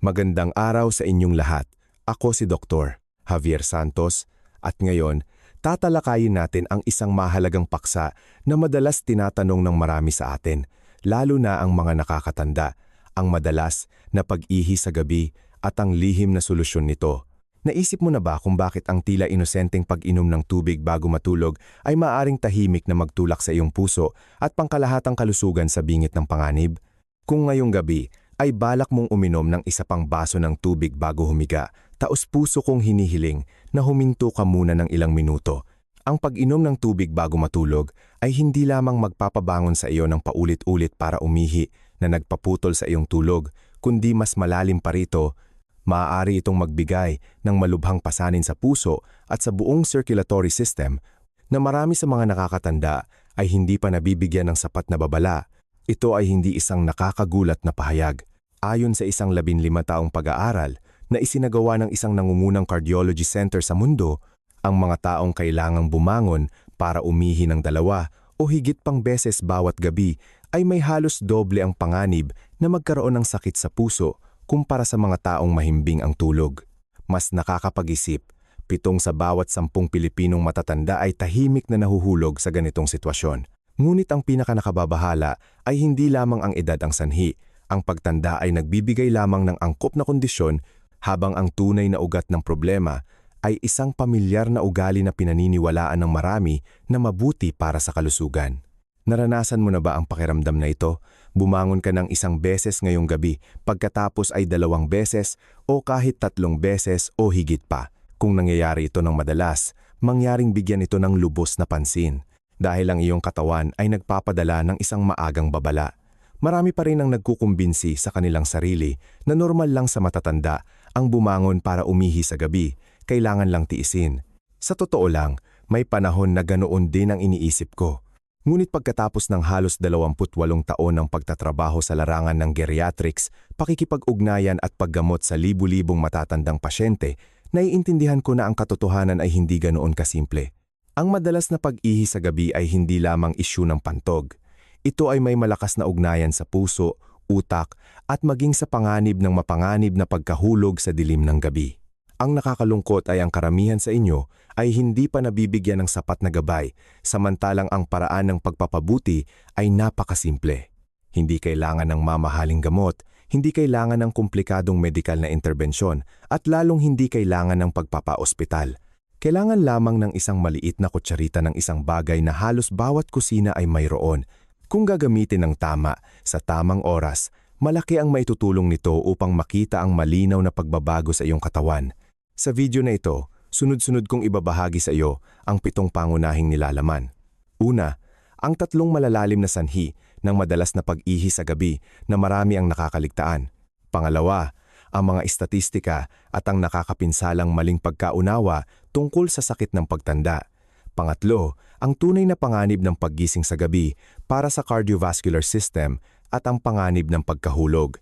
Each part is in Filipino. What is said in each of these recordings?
Magandang araw sa inyong lahat. Ako si Dr. Javier Santos at ngayon, tatalakayin natin ang isang mahalagang paksa na madalas tinatanong ng marami sa atin, lalo na ang mga nakakatanda, ang madalas na pag-ihi sa gabi at ang lihim na solusyon nito. Naisip mo na ba kung bakit ang tila inosenteng pag-inom ng tubig bago matulog ay maaaring tahimik na magtulak sa iyong puso at pangkalahatang kalusugan sa bingit ng panganib? Kung ngayong gabi ay balak mong uminom ng isa pang baso ng tubig bago humiga, taos-puso kong hinihiling na huminto ka muna ng ilang minuto. Ang pag-inom ng tubig bago matulog ay hindi lamang magpapabangon sa iyo ng paulit-ulit para umihi na nagpaputol sa iyong tulog, kundi mas malalim pa rito, maaari itong magbigay ng malubhang pasanin sa puso at sa buong circulatory system na marami sa mga nakakatanda ay hindi pa nabibigyan ng sapat na babala. Ito ay hindi isang nakakagulat na pahayag. Ayon sa isang 15 taong pag-aaral na isinagawa ng isang nangungunang cardiology center sa mundo, ang mga taong kailangang bumangon para umihi ng 2 o higit pang beses bawat gabi ay may halos doble ang panganib na magkaroon ng sakit sa puso kumpara sa mga taong mahimbing ang tulog. Mas nakakapag-isip, 7 sa bawat 10 Pilipinong matatanda ay tahimik na nahuhulog sa ganitong sitwasyon. Ngunit ang pinakanakababahala ay hindi lamang ang edad ang sanhi. Ang pagtanda ay nagbibigay lamang ng angkop na kondisyon habang ang tunay na ugat ng problema ay isang pamilyar na ugali na pinaniniwalaan ng marami na mabuti para sa kalusugan. Naranasan mo na ba ang pakiramdam na ito? Bumangon ka ng 1 beses ngayong gabi, pagkatapos ay 2 beses o kahit 3 beses o higit pa. Kung nangyayari ito ng madalas, mangyaring bigyan ito ng lubos na pansin. Dahil ang iyong katawan ay nagpapadala ng isang maagang babala. Marami pa rin ang nagkukumbinsi sa kanilang sarili na normal lang sa matatanda ang bumangon para umihi sa gabi, kailangan lang tiisin. Sa totoo lang, may panahon na ganoon din ang iniisip ko. Ngunit pagkatapos ng halos 28 taon ng pagtatrabaho sa larangan ng geriatrics, pakikipag-ugnayan at paggamot sa libu-libong matatandang pasyente, naiintindihan ko na ang katotohanan ay hindi ganoon kasimple. Ang madalas na pag-ihi sa gabi ay hindi lamang isyu ng pantog. Ito ay may malakas na ugnayan sa puso, utak, at maging sa panganib ng mapanganib na pagkahulog sa dilim ng gabi. Ang nakakalungkot ay ang karamihan sa inyo ay hindi pa nabibigyan ng sapat na gabay, samantalang ang paraan ng pagpapabuti ay napakasimple. Hindi kailangan ng mamahaling gamot, hindi kailangan ng komplikadong medikal na interbensyon, at lalong hindi kailangan ng pagpapa-ospital. Kailangan lamang ng isang maliit na kutsarita ng isang bagay na halos bawat kusina ay mayroon. Kung gagamitin ng tama, sa tamang oras, malaki ang maitutulong nito upang makita ang malinaw na pagbabago sa iyong katawan. Sa video na ito, sunod-sunod kong ibabahagi sa iyo ang 7 pangunahing nilalaman. Una, ang 3 malalalim na sanhi ng madalas na pag-ihi sa gabi na marami ang nakakaligtaan. Pangalawa, ang mga istatistika at ang nakakapinsalang maling pagkaunawa tungkol sa sakit ng pagtanda. Pangatlo, ang tunay na panganib ng paggising sa gabi para sa cardiovascular system at ang panganib ng pagkahulog.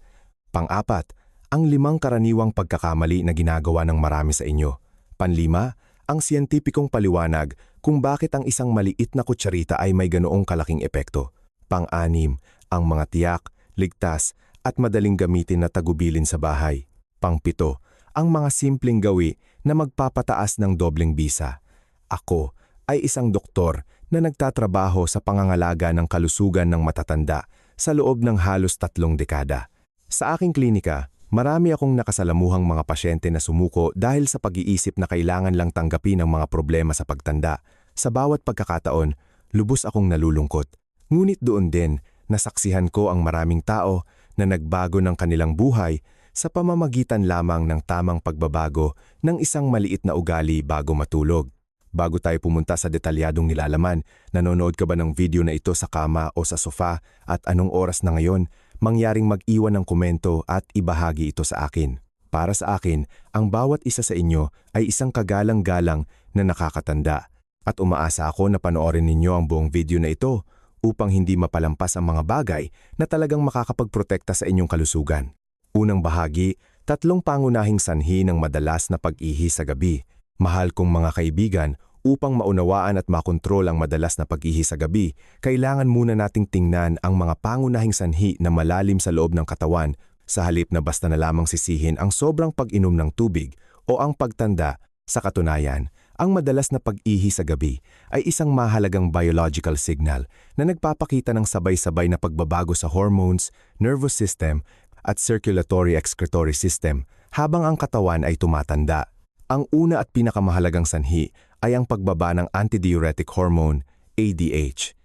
Pang-apat, ang 5 karaniwang pagkakamali na ginagawa ng marami sa inyo. Panlima, ang siyentipikong paliwanag kung bakit ang isang maliit na kutsarita ay may ganoong kalaking epekto. Pang-anim, ang mga tiyak, ligtas, at madaling gamitin na tagubilin sa bahay. Pang-7, ang mga simpleng gawi na magpapataas ng dobleng bisa. Ako ay isang doktor na nagtatrabaho sa pangangalaga ng kalusugan ng matatanda sa loob ng halos 3 dekada. Sa aking klinika, marami akong nakasalamuhang mga pasyente na sumuko dahil sa pag-iisip na kailangan lang tanggapin ang mga problema sa pagtanda. Sa bawat pagkakataon, lubos akong nalulungkot. Ngunit doon din, nasaksihan ko ang maraming tao na nagbago ng kanilang buhay sa pamamagitan lamang ng tamang pagbabago ng isang maliit na ugali bago matulog. Bago tayo pumunta sa detalyadong nilalaman, nanonood ka ba ng video na ito sa kama o sa sofa at anong oras na ngayon? Mangyaring mag-iwan ng komento at ibahagi ito sa akin. Para sa akin, ang bawat isa sa inyo ay isang kagalang-galang na nakakatanda. At umaasa ako na panoorin ninyo ang buong video na ito upang hindi mapalampas ang mga bagay na talagang makakapagprotekta sa inyong kalusugan. Unang bahagi, 3 pangunahing sanhi ng madalas na pag-ihi sa gabi. Mahal kong mga kaibigan, upang maunawaan at makontrol ang madalas na pag-ihi sa gabi, kailangan muna nating tingnan ang mga pangunahing sanhi na malalim sa loob ng katawan Sa halip na basta na lamang sisihin ang sobrang pag-inom ng tubig o ang pagtanda, sa katunayan, ang madalas na pag-ihi sa gabi ay isang mahalagang biological signal na nagpapakita ng sabay-sabay na pagbabago sa hormones, nervous system at circulatory excretory system habang ang katawan ay tumatanda. Ang una at pinakamahalagang sanhi ay ang pagbaba ng antidiuretic hormone, ADH.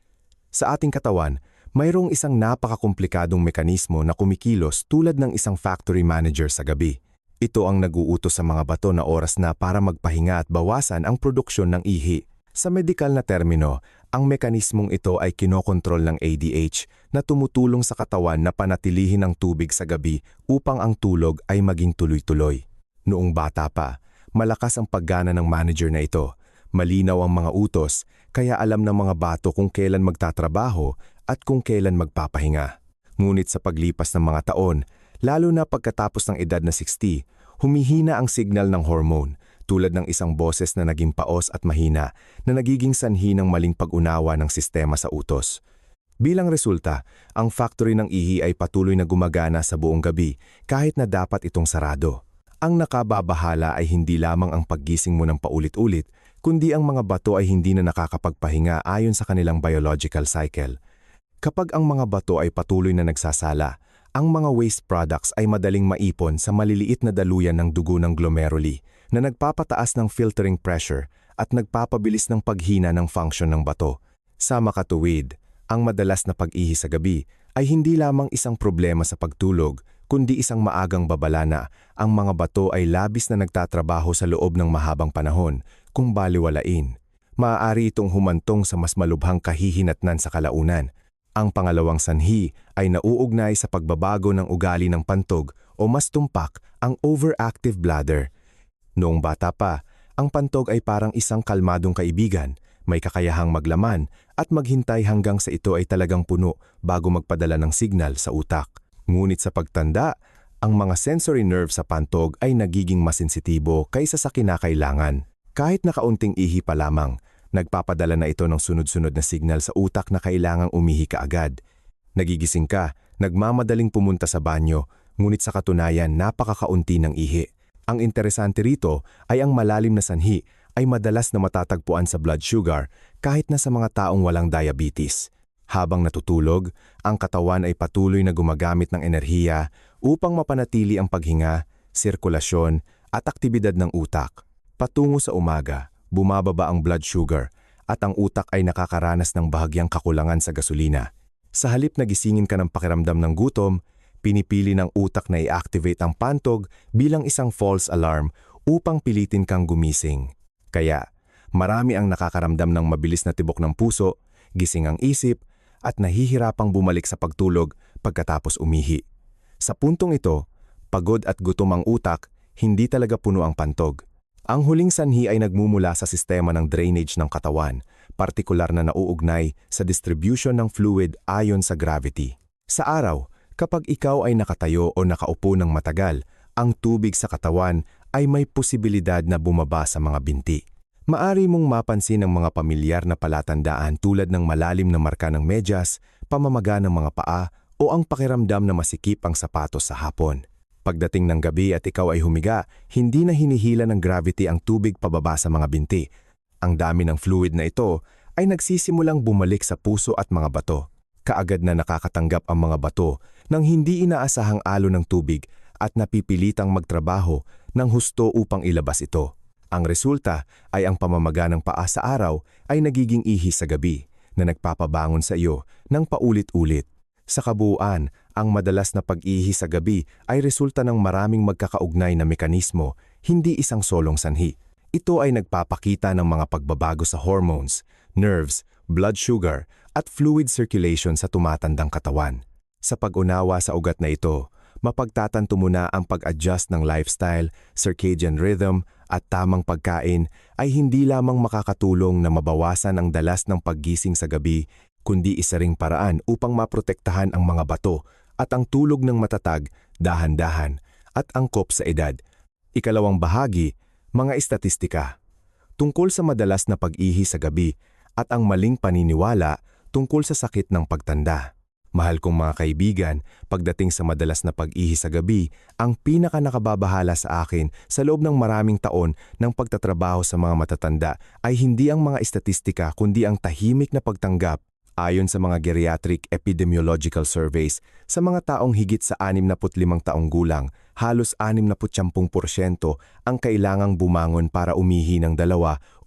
Sa ating katawan, mayroong isang napakakomplikadong mekanismo na kumikilos tulad ng isang factory manager sa gabi. Ito ang nag-uutos sa mga bato na oras na para magpahinga at bawasan ang produksyon ng ihi. Sa medikal na termino, ang mekanismong ito ay kinokontrol ng ADH na tumutulong sa katawan na panatilihin ang tubig sa gabi upang ang tulog ay maging tuloy-tuloy. Noong bata pa, malakas ang paggana ng manager na ito. Malinaw ang mga utos, kaya alam ng mga bato kung kailan magtatrabaho at kung kailan magpapahinga. Ngunit sa paglipas ng mga taon, lalo na pagkatapos ng edad na 60, humihina ang signal ng hormone, tulad ng isang boses na naging paos at mahina na nagiging sanhi ng maling pag-unawa ng sistema sa utos. Bilang resulta, ang factory ng ihi ay patuloy na gumagana sa buong gabi kahit na dapat itong sarado. Ang nakababahala ay hindi lamang ang paggising mo ng paulit-ulit, kundi ang mga bato ay hindi na nakakapagpahinga ayon sa kanilang biological cycle. Kapag ang mga bato ay patuloy na nagsasala, ang mga waste products ay madaling maipon sa maliliit na daluyan ng dugo ng glomeruli na nagpapataas ng filtering pressure at nagpapabilis ng paghina ng function ng bato. Sa makatuwid, ang madalas na pag-ihi sa gabi ay hindi lamang isang problema sa pagtulog, kundi isang maagang babala na ang mga bato ay labis na nagtatrabaho sa loob ng mahabang panahon kung baliwalain. Maaari itong humantong sa mas malubhang kahihinatnan sa kalaunan. Ang pangalawang sanhi ay nauugnay sa pagbabago ng ugali ng pantog o mas tumpak ang overactive bladder. Noong bata pa, ang pantog ay parang isang kalmadong kaibigan, may kakayahang maglaman at maghintay hanggang sa ito ay talagang puno bago magpadala ng signal sa utak. Ngunit sa pagtanda, ang mga sensory nerve sa pantog ay nagiging mas sensitibo kaysa sa kinakailangan. Kahit nakaunting ihi pa lamang, nagpapadala na ito ng sunod-sunod na signal sa utak na kailangang umihi ka agad. Nagigising ka, nagmamadaling pumunta sa banyo, ngunit sa katunayan napakakaunti ng ihi. Ang interesante rito ay ang malalim na sanhi ay madalas na matatagpuan sa blood sugar kahit na sa mga taong walang diabetes. Habang natutulog, ang katawan ay patuloy na gumagamit ng enerhiya upang mapanatili ang paghinga, sirkulasyon at aktibidad ng utak. Patungo sa umaga, bumababa ang blood sugar at ang utak ay nakakaranas ng bahagyang kakulangan sa gasolina. Sa halip na gisingin ka ng pakiramdam ng gutom, pinipili ng utak na i-activate ang pantog bilang isang false alarm upang pilitin kang gumising. Kaya, marami ang nakakaramdam ng mabilis na tibok ng puso, gising ang isip, at nahihirapang bumalik sa pagtulog pagkatapos umihi. Sa puntong ito, pagod at gutom ang utak, hindi talaga puno ang pantog. Ang huling sanhi ay nagmumula sa sistema ng drainage ng katawan, partikular na nauugnay sa distribution ng fluid ayon sa gravity. Sa araw, kapag ikaw ay nakatayo o nakaupo ng matagal, ang tubig sa katawan ay may posibilidad na bumaba sa mga binti. Maari mong mapansin ang mga pamilyar na palatandaan tulad ng malalim na marka ng medyas, pamamaga ng mga paa o ang pakiramdam na masikip ang sapatos sa hapon. Pagdating ng gabi at ikaw ay humiga, hindi na hinihila ng gravity ang tubig pababa sa mga binti. Ang dami ng fluid na ito ay nagsisimulang bumalik sa puso at mga bato. Kaagad na nakakatanggap ang mga bato ng hindi inaasahang alon ng tubig at napipilitang magtrabaho ng husto upang ilabas ito. Ang resulta ay ang pamamaga ng paa sa araw ay nagiging ihi sa gabi na nagpapabangon sa iyo ng paulit-ulit. Sa kabuuan, ang madalas na pag-ihi sa gabi ay resulta ng maraming magkakaugnay na mekanismo, hindi isang solong sanhi. Ito ay nagpapakita ng mga pagbabago sa hormones, nerves, blood sugar, at fluid circulation sa tumatandang katawan. Sa pag-unawa sa ugat na ito, mapagtatanto mo na ang pag-adjust ng lifestyle, circadian rhythm, at tamang pagkain ay hindi lamang makakatulong na mabawasan ang dalas ng paggising sa gabi, kundi isa ring paraan upang maprotektahan ang mga bato at ang tulog ng matatag, dahan-dahan, at angkop sa edad. Ikalawang bahagi, mga estatistika. Tungkol sa madalas na pag-ihi sa gabi at ang maling paniniwala tungkol sa sakit ng pagtanda. Mahal kong mga kaibigan, pagdating sa madalas na pag-ihi sa gabi, ang pinaka nakababahala sa akin sa loob ng maraming taon ng pagtatrabaho sa mga matatanda ay hindi ang mga estatistika kundi ang tahimik na pagtanggap. Ayon sa mga geriatric epidemiological surveys, sa mga taong higit sa 65 taong gulang, halos 60% ang kailangang bumangon para umihi ng 2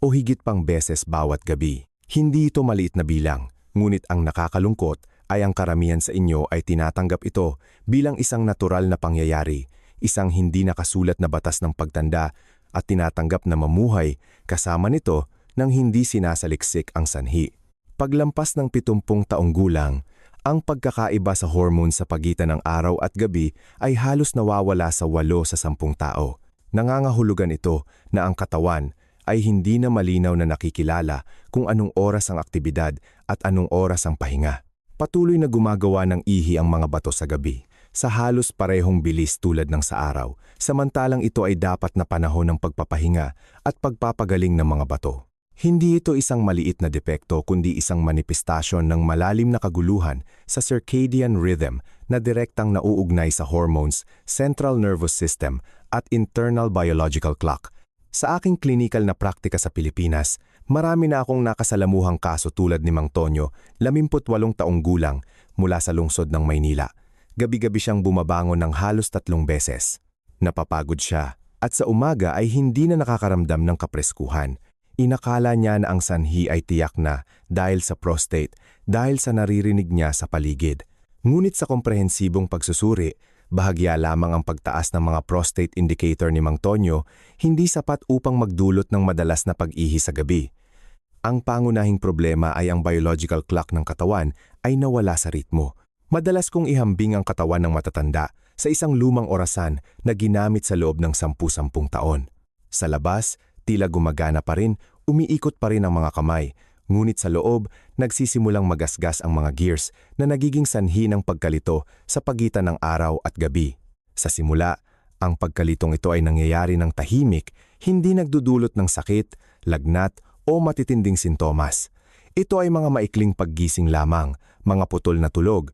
o higit pang beses bawat gabi. Hindi ito maliit na bilang, ngunit ang nakakalungkot ay ang karamihan sa inyo ay tinatanggap ito bilang isang natural na pangyayari, isang hindi nakasulat na batas ng pagtanda at tinatanggap na mamuhay kasama nito nang hindi sinasaliksik ang sanhi. Paglampas ng 70 taong gulang, ang pagkakaiba sa hormones sa pagitan ng araw at gabi ay halos nawawala sa 8 sa 10 tao. Nangangahulugan ito na ang katawan ay hindi na malinaw na nakikilala kung anong oras ang aktibidad at anong oras ang pahinga. Patuloy na gumagawa ng ihi ang mga bato sa gabi, sa halos parehong bilis tulad ng sa araw, samantalang ito ay dapat na panahon ng pagpapahinga at pagpapagaling ng mga bato. Hindi ito isang maliit na depekto kundi isang manifestasyon ng malalim na kaguluhan sa circadian rhythm na direktang nauugnay sa hormones, central nervous system at internal biological clock. Sa aking klinikal na praktika sa Pilipinas, marami na akong nakasalamuhang kaso tulad ni Mang Tonyo, 58 taong gulang, mula sa lungsod ng Maynila. Gabi-gabi siyang bumabangon ng halos 3 beses. Napapagod siya at sa umaga ay hindi na nakakaramdam ng kapreskuhan. Inakala niya na ang sanhi ay tiyak na dahil sa prostate, dahil sa naririnig niya sa paligid. Ngunit sa komprehensibong pagsusuri, bahagya lamang ang pagtaas ng mga prostate indicator ni Mang Tonyo, hindi sapat upang magdulot ng madalas na pag-ihi sa gabi. Ang pangunahing problema ay ang biological clock ng katawan ay nawala sa ritmo. Madalas kong ihambing ang katawan ng matatanda sa isang lumang orasan na ginamit sa loob ng 10-10 taon. Sa labas, tila gumagana pa rin, umiikot pa rin ang mga kamay, ngunit sa loob, nagsisimulang magasgas ang mga gears na nagiging sanhi ng pagkalito sa pagitan ng araw at gabi. Sa simula, ang pagkalitong ito ay nangyayari ng tahimik, hindi nagdudulot ng sakit, lagnat o matitinding sintomas. Ito ay mga maikling paggising lamang, mga putol na tulog,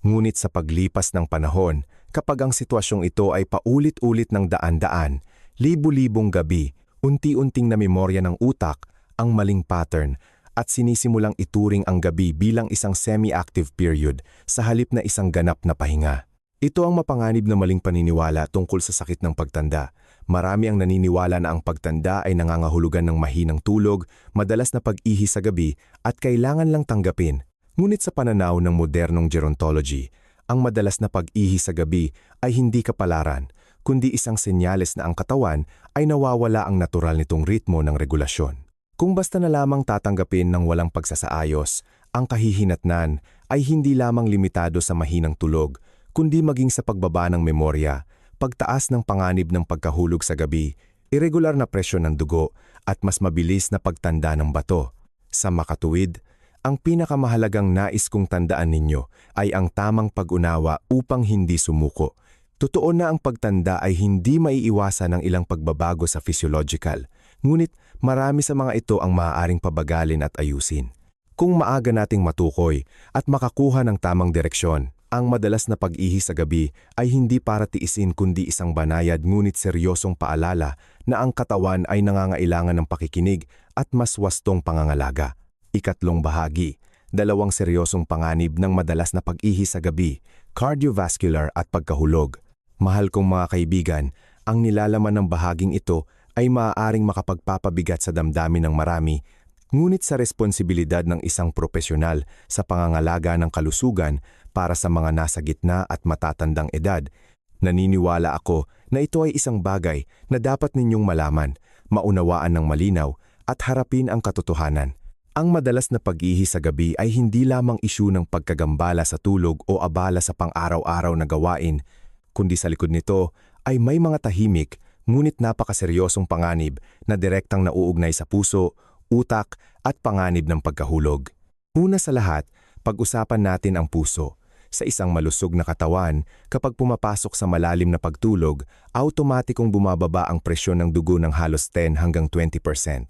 ngunit sa paglipas ng panahon, kapag ang sitwasyong ito ay paulit-ulit ng daan-daan, libu-libong gabi, unti-unting namemorya ng utak ang maling pattern at sinisimulang ituring ang gabi bilang isang semi-active period sa halip na isang ganap na pahinga. Ito ang mapanganib na maling paniniwala tungkol sa sakit ng pagtanda. Marami ang naniniwala na ang pagtanda ay nangangahulugan ng mahinang tulog, madalas na pag-ihi sa gabi at kailangan lang tanggapin. Ngunit sa pananaw ng modernong gerontology, ang madalas na pag-ihi sa gabi ay hindi kapalaran, kundi isang senyales na ang katawan ay nawawala ang natural nitong ritmo ng regulasyon. Kung basta na lamang tatanggapin ng walang pagsasaayos, ang kahihinatnan ay hindi lamang limitado sa mahinang tulog, kundi maging sa pagbaba ng memorya, pagtaas ng panganib ng pagkahulog sa gabi, irregular na presyon ng dugo, at mas mabilis na pagtanda ng bato. Sa makatuwid, ang pinakamahalagang nais kong tandaan ninyo ay ang tamang pag-unawa upang hindi sumuko. Totoo na ang pagtanda ay hindi maiiwasan ng ilang pagbabago sa physiological, ngunit marami sa mga ito ang maaaring pabagalin at ayusin. Kung maaga nating matukoy at makakuha ng tamang direksyon, ang madalas na pag-ihi sa gabi ay hindi para tiisin kundi isang banayad ngunit seryosong paalala na ang katawan ay nangangailangan ng pakikinig at mas wastong pangangalaga. Ikatlong bahagi, 2 seryosong panganib ng madalas na pag-ihi sa gabi, cardiovascular at pagkahulog. Mahal kong mga kaibigan, ang nilalaman ng bahaging ito ay maaaring makapagpapabigat sa damdamin ng marami, ngunit sa responsibilidad ng isang profesional sa pangangalaga ng kalusugan para sa mga nasa gitna at matatandang edad, naniniwala ako na ito ay isang bagay na dapat ninyong malaman, maunawaan ng malinaw at harapin ang katotohanan. Ang madalas na pag-ihi sa gabi ay hindi lamang isyu ng pagkagambala sa tulog o abala sa pang-araw-araw na gawain, kundi sa likod nito ay may mga tahimik ngunit napakaseryosong panganib na direktang nauugnay sa puso, utak at panganib ng pagkahulog. Una sa lahat, pag-usapan natin ang puso. Sa isang malusog na katawan, kapag pumapasok sa malalim na pagtulog, automatikong bumababa ang presyon ng dugo ng halos 10 hanggang 20%.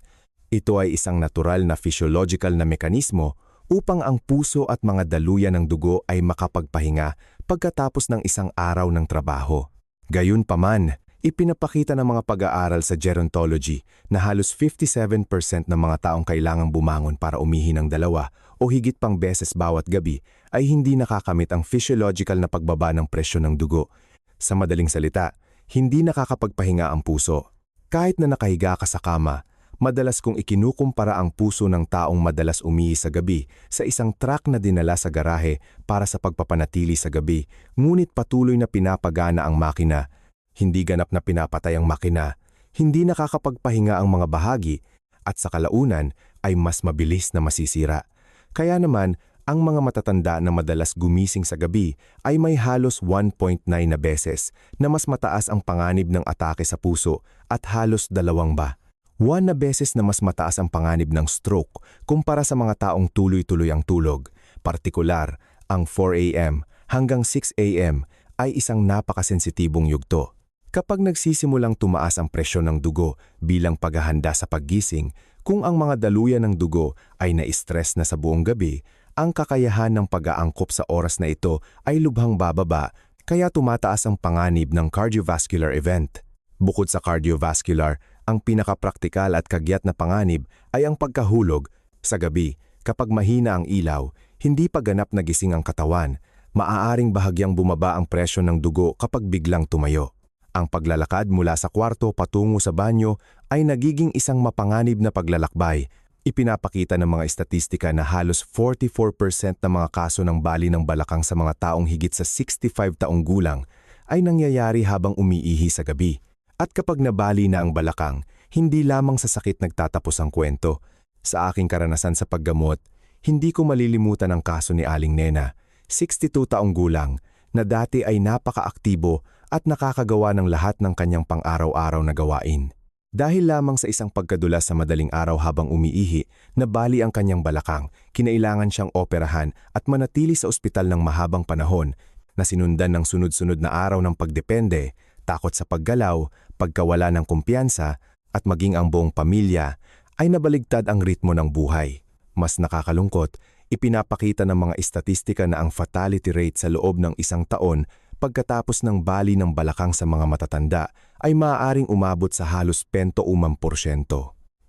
Ito ay isang natural na physiological na mekanismo upang ang puso at mga daluyan ng dugo ay makapagpahinga pagkatapos ng isang araw ng trabaho. Gayunpaman, ipinapakita ng mga pag-aaral sa gerontology na halos 57% ng mga taong kailangang bumangon para umihi ng 2 o higit pang beses bawat gabi ay hindi nakakamit ang physiological na pagbaba ng presyon ng dugo. Sa madaling salita, hindi nakakapagpahinga ang puso. Kahit na nakahiga ka sa kama, madalas kong ikinukumpara ang puso ng taong madalas umihi sa gabi sa isang truck na dinala sa garahe para sa pagpapanatili sa gabi, ngunit patuloy na pinapagana ang makina. Hindi ganap na pinapatay ang makina, hindi nakakapagpahinga ang mga bahagi, at sa kalaunan ay mas mabilis na masisira. Kaya naman, ang mga matatanda na madalas gumising sa gabi ay may halos 1.9 na beses na mas mataas ang panganib ng atake sa puso at halos 2 ba. 1 na beses na mas mataas ang panganib ng stroke kumpara sa mga taong tuloy-tuloy ang tulog. Partikular, ang 4 a.m. hanggang 6 a.m. ay isang napakasensitibong yugto. Kapag nagsisimulang tumaas ang presyon ng dugo bilang paghahanda sa paggising, kung ang mga daluyan ng dugo ay na-stress na sa buong gabi, ang kakayahan ng pag-aangkop sa oras na ito ay lubhang bababa, kaya tumataas ang panganib ng cardiovascular event. Bukod sa cardiovascular, ang pinakapraktikal at kagyat na panganib ay ang pagkahulog. Sa gabi, kapag mahina ang ilaw, hindi pa ganap na gising ang katawan, maaaring bahagyang bumaba ang presyon ng dugo kapag biglang tumayo. Ang paglalakad mula sa kwarto patungo sa banyo ay nagiging isang mapanganib na paglalakbay. Ipinapakita ng mga estatistika na halos 44% ng mga kaso ng bali ng balakang sa mga taong higit sa 65 taong gulang ay nangyayari habang umiihi sa gabi. At kapag nabali na ang balakang, hindi lamang sa sakit nagtatapos ang kwento. Sa aking karanasan sa paggamot, hindi ko malilimutan ang kaso ni Aling Nena, 62 taong gulang, na dati ay napaka-aktibo at nakakagawa ng lahat ng kanyang pang-araw-araw na gawain. Dahil lamang sa isang pagkadulas sa madaling araw habang umiihi, nabali ang kanyang balakang, kinailangan siyang operahan at manatili sa ospital ng mahabang panahon na sinundan ng sunod-sunod na araw ng pagdepende, takot sa paggalaw, pagkawala ng kumpiyansa, at maging ang buong pamilya ay nabaligtad ang ritmo ng buhay. Mas nakakalungkot, ipinapakita ng mga istatistika na ang fatality rate sa loob ng 1 taon pagkatapos ng bali ng balakang sa mga matatanda ay maaaring umabot sa halos 21%.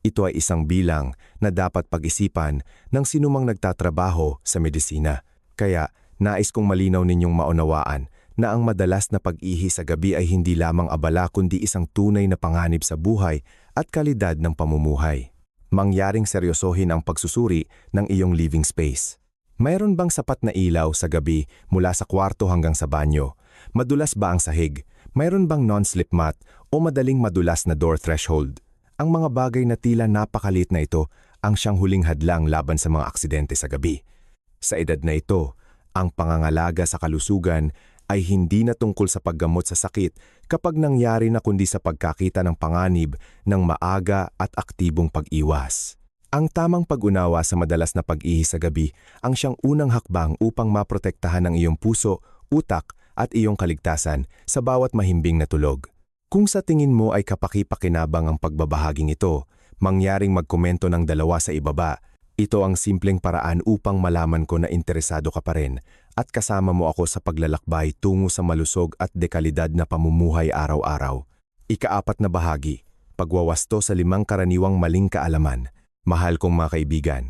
Ito ay isang bilang na dapat pag-isipan ng sinumang nagtatrabaho sa medisina. Kaya, nais kong malinaw ninyong maunawaan na ang madalas na pag-ihi sa gabi ay hindi lamang abala kundi isang tunay na panganib sa buhay at kalidad ng pamumuhay. Mangyaring seryosohin ang pagsusuri ng iyong living space. Mayroon bang sapat na ilaw sa gabi mula sa kwarto hanggang sa banyo? Madulas ba ang sahig? Mayroon bang non-slip mat o madaling madulas na door threshold? Ang mga bagay na tila napakalit na ito ang siyang huling hadlang laban sa mga aksidente sa gabi. Sa edad na ito, ang pangangalaga sa kalusugan ay hindi na tungkol sa paggamot sa sakit kapag nangyari na kundi sa pagkakita ng panganib ng maaga at aktibong pag-iwas. Ang tamang pag-unawa sa madalas na pag-ihi sa gabi ang siyang unang hakbang upang maprotektahan ang iyong puso, utak at iyong kaligtasan sa bawat mahimbing na tulog. Kung sa tingin mo ay kapaki-pakinabang ang pagbabahaging ito, mangyaring magkomento ng 2 sa ibaba. Ito ang simpleng paraan upang malaman ko na interesado ka pa rin at kasama mo ako sa paglalakbay tungo sa malusog at dekalidad na pamumuhay araw-araw. Ika-4 na bahagi, pagwawasto sa 5 karaniwang maling kaalaman. Mahal kong mga kaibigan,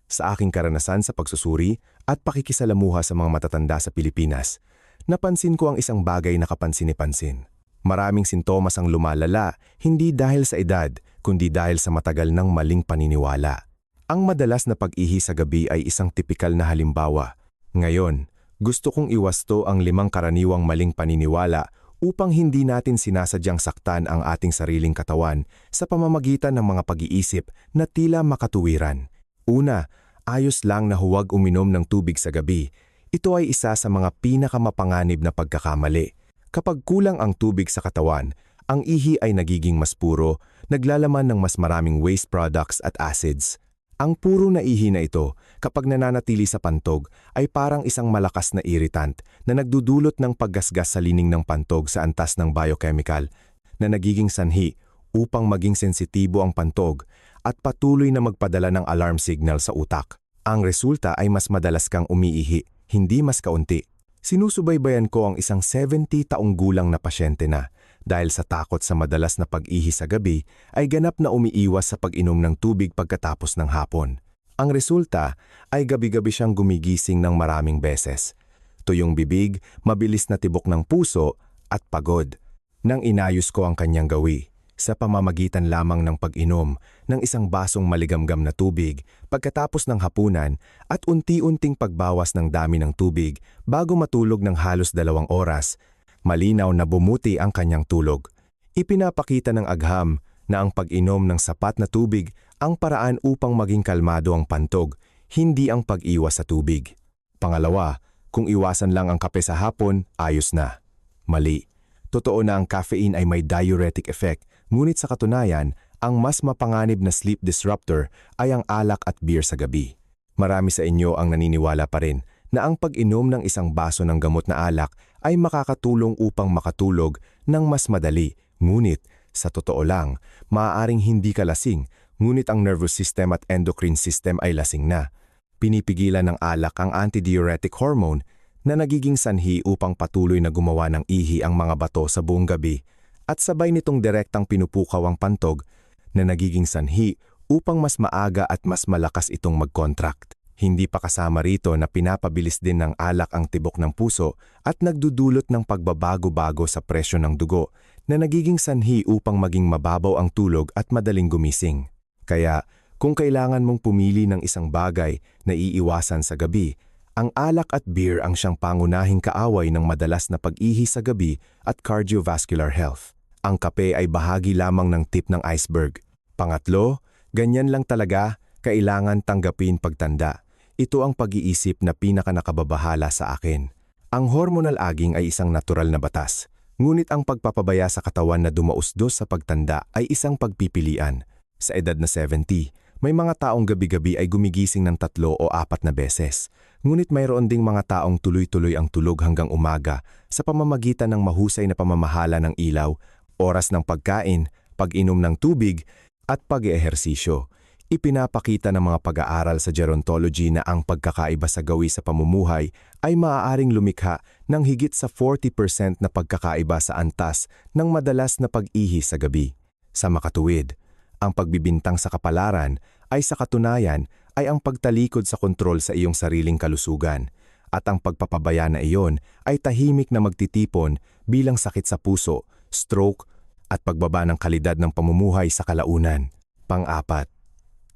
sa aking karanasan sa pagsusuri at pakikisalamuha sa mga matatanda sa Pilipinas, napansin ko ang isang bagay na kapansin-pansin. Maraming sintomas ang lumalala, hindi dahil sa edad, kundi dahil sa matagal ng maling paniniwala. Ang madalas na pag-ihi sa gabi ay isang tipikal na halimbawa. Ngayon, gusto kong iwasto ang 5 karaniwang maling paniniwala upang hindi natin sinasadyang saktan ang ating sariling katawan sa pamamagitan ng mga pag-iisip na tila makatuwiran. Una, ayos lang na huwag uminom ng tubig sa gabi. Ito ay isa sa mga pinakamapanganib na pagkakamali. Kapag kulang ang tubig sa katawan, ang ihi ay nagiging mas puro, naglalaman ng mas maraming waste products at acids. Ang puro na ihi na ito, kapag nananatili sa pantog, ay parang isang malakas na irritant na nagdudulot ng paggasgas sa lining ng pantog sa antas ng biochemical na nagiging sanhi upang maging sensitibo ang pantog at patuloy na magpadala ng alarm signal sa utak. Ang resulta ay mas madalas kang umiihi, hindi mas kaunti. Sinusubaybayan ko ang isang 70 taong gulang na pasyente na, dahil sa takot sa madalas na pag-ihi sa gabi, ay ganap na umiiwas sa pag-inom ng tubig pagkatapos ng hapon. Ang resulta ay gabi-gabi siyang gumigising ng maraming beses. Tuyong bibig, mabilis na tibok ng puso, at pagod. Nang inayos ko ang kanyang gawi, sa pamamagitan lamang ng pag-inom ng isang basong maligamgam na tubig pagkatapos ng hapunan at unti-unting pagbawas ng dami ng tubig bago matulog ng halos 2 oras, malinaw na bumuti ang kanyang tulog. Ipinapakita ng agham na ang pag-inom ng sapat na tubig ang paraan upang maging kalmado ang pantog, hindi ang pag-iwas sa tubig. Pangalawa, kung iwasan lang ang kape sa hapon, ayos na. Mali. Totoo na ang caffeine ay may diuretic effect, ngunit sa katunayan, ang mas mapanganib na sleep disruptor ay ang alak at beer sa gabi. Marami sa inyo ang naniniwala pa rin na ang pag-inom ng isang baso ng gamot na alak ay makakatulong upang makatulog ng mas madali. Ngunit, sa totoo lang, maaaring hindi ka lasing, ngunit ang nervous system at endocrine system ay lasing na. Pinipigilan ng alak ang antidiuretic hormone na nagiging sanhi upang patuloy na gumawa ng ihi ang mga bato sa buong gabi at sabay nitong direktang pinupukaw ang pantog na nagiging sanhi upang mas maaga at mas malakas itong mag-contract. Hindi pa kasama rito na pinapabilis din ng alak ang tibok ng puso at nagdudulot ng pagbabago-bago sa presyo ng dugo na nagiging sanhi upang maging mababaw ang tulog at madaling gumising. Kaya, kung kailangan mong pumili ng isang bagay na iiwasan sa gabi, ang alak at beer ang siyang pangunahing kaaway ng madalas na pag-ihi sa gabi at cardiovascular health. Ang kape ay bahagi lamang ng tip ng iceberg. Pangatlo, ganyan lang talaga, kailangan tanggapin pagtanda. Ito ang pag-iisip na pinakanakababahala sa akin. Ang hormonal aging ay isang natural na batas, ngunit ang pagpapabaya sa katawan na dumausdos sa pagtanda ay isang pagpipilian. Sa edad na 70, may mga taong gabi-gabi ay gumigising ng 3 o 4 na beses. Ngunit mayroon ding mga taong tuloy-tuloy ang tulog hanggang umaga sa pamamagitan ng mahusay na pamamahala ng ilaw, oras ng pagkain, pag-inom ng tubig, at pag-eehersisyo. Ipinapakita ng mga pag-aaral sa gerontology na ang pagkakaiba sa gawi sa pamumuhay ay maaaring lumikha ng higit sa 40% na pagkakaiba sa antas ng madalas na pag-ihi sa gabi. Sa makatuwid, ang pagbibintang sa kapalaran ay sa katunayan ay ang pagtalikod sa kontrol sa iyong sariling kalusugan at ang pagpapabaya na iyon ay tahimik na magtitipon bilang sakit sa puso, stroke at pagbaba ng kalidad ng pamumuhay sa kalaunan. Pang-4,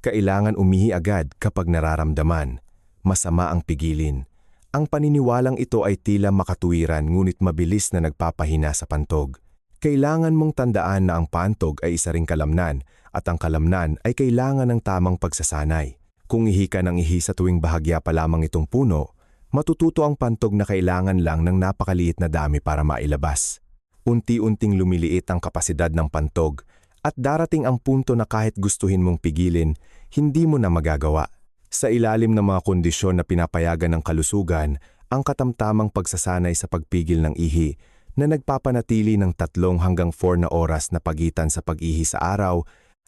kailangan umihi agad kapag nararamdaman. Masama ang pigilin. Ang paniniwalang ito ay tila makatuwiran ngunit mabilis na nagpapahina sa pantog. Kailangan mong tandaan na ang pantog ay isa ring kalamnan at ang kalamnan ay kailangan ng tamang pagsasanay. Kung ihi ka ng ihi sa tuwing bahagya pa lamang itong puno, matututo ang pantog na kailangan lang ng napakaliit na dami para mailabas. Unti-unting lumiliit ang kapasidad ng pantog at darating ang punto na kahit gustuhin mong pigilin, hindi mo na magagawa. Sa ilalim ng mga kondisyon na pinapayagan ng kalusugan, ang katamtamang pagsasanay sa pagpigil ng ihi na nagpapanatili ng 3 hanggang 4 na oras na pagitan sa pag-ihi sa araw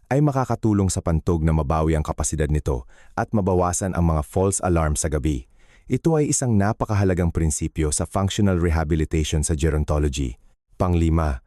ay makakatulong sa pantog na mabawi ang kapasidad nito at mabawasan ang mga false alarm sa gabi. Ito ay isang napakahalagang prinsipyo sa functional rehabilitation sa gerontology. Pang-5,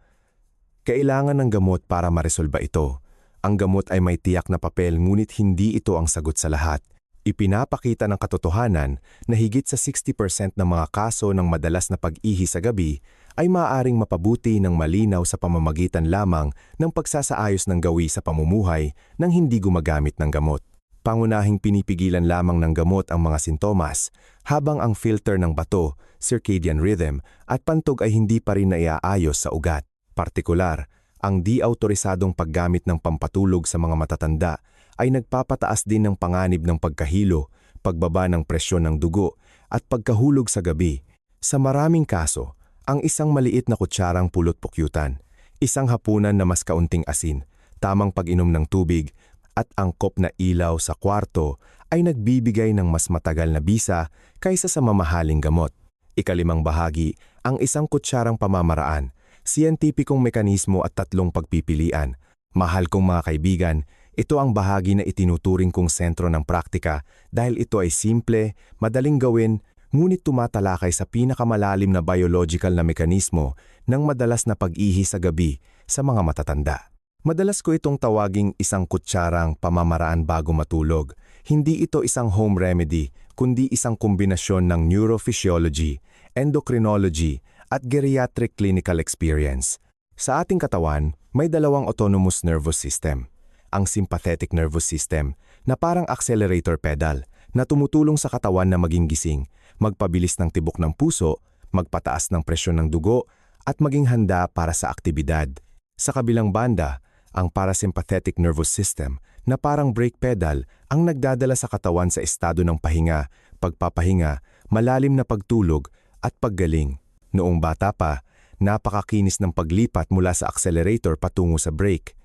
kailangan ng gamot para maresolba ito. Ang gamot ay may tiyak na papel ngunit hindi ito ang sagot sa lahat. Ipinapakita ng katotohanan na higit sa 60% ng mga kaso ng madalas na pag-ihi sa gabi ay maaaring mapabuti ng malinaw sa pamamagitan lamang ng pagsasaayos ng gawi sa pamumuhay nang hindi gumagamit ng gamot. Pangunahing pinipigilan lamang ng gamot ang mga sintomas, habang ang filter ng bato, circadian rhythm, at pantog ay hindi pa rin naiaayos sa ugat. Partikular, ang di-autorisadong paggamit ng pampatulog sa mga matatanda ay nagpapataas din ng panganib ng pagkahilo, pagbaba ng presyon ng dugo, at pagkahulog sa gabi. Sa maraming kaso, ang isang maliit na kutsarang pulot-pukyutan, isang hapunan na mas kaunting asin, tamang pag-inom ng tubig, at angkop na ilaw sa kwarto ay nagbibigay ng mas matagal na bisa kaysa sa mamahaling gamot. Ika-5 bahagi, ang isang kutsarang pamamaraan, siyentipikong mekanismo at 3 pagpipilian. Mahal kong mga kaibigan, Ito ang bahagi na itinuturing kong sentro ng praktika dahil ito ay simple, madaling gawin, ngunit tumatalakay sa pinakamalalim na biological na mekanismo ng madalas na pag-ihi sa gabi sa mga matatanda. Madalas ko itong tawaging isang kutsarang pamamaraan bago matulog. Hindi ito isang home remedy, kundi isang kombinasyon ng neurophysiology, endocrinology, at geriatric clinical experience. Sa ating katawan, may dalawang autonomous nervous system. Ang sympathetic nervous system na parang accelerator pedal na tumutulong sa katawan na maging gising, magpabilis ng tibok ng puso, magpataas ng presyon ng dugo, at maging handa para sa aktibidad. Sa kabilang banda, ang parasympathetic nervous system na parang brake pedal ang nagdadala sa katawan sa estado ng pahinga, pagpapahinga, malalim na pagtulog at paggaling. Noong bata pa, napakakinis ng paglipat mula sa accelerator patungo sa brake.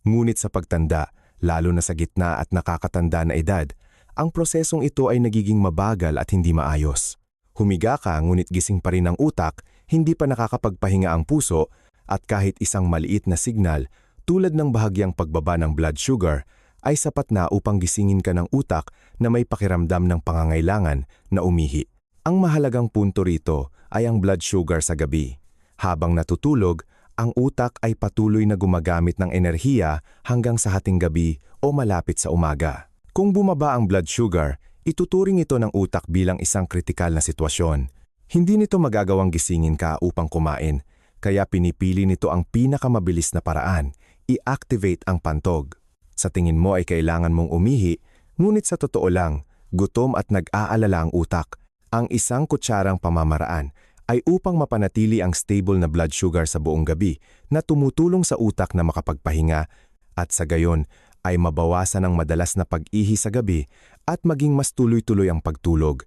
Ngunit sa pagtanda, lalo na sa gitna at nakakatanda na edad, ang prosesong ito ay nagiging mabagal at hindi maayos. Humiga ka ngunit gising pa rin ang utak, hindi pa nakakapagpahinga ang puso, at kahit isang maliit na signal tulad ng bahagyang pagbaba ng blood sugar ay sapat na upang gisingin ka ng utak na may pakiramdam ng pangangailangan na umihi. Ang mahalagang punto rito ay ang blood sugar sa gabi. Habang natutulog, ang utak ay patuloy na gumagamit ng enerhiya hanggang sa hating gabi o malapit sa umaga. Kung bumaba ang blood sugar, ituturing ito ng utak bilang isang kritikal na sitwasyon. Hindi nito magagawang gisingin ka upang kumain, kaya pinipili nito ang pinakamabilis na paraan, i-activate ang pantog. Sa tingin mo ay kailangan mong umihi, ngunit sa totoo lang, gutom at nag-aalala ang utak. Ang isang kutsarang pamamaraan ay upang mapanatili ang stable na blood sugar sa buong gabi na tumutulong sa utak na makapagpahinga at sa gayon ay mabawasan ang madalas na pag-ihi sa gabi at maging mas tuloy-tuloy ang pagtulog.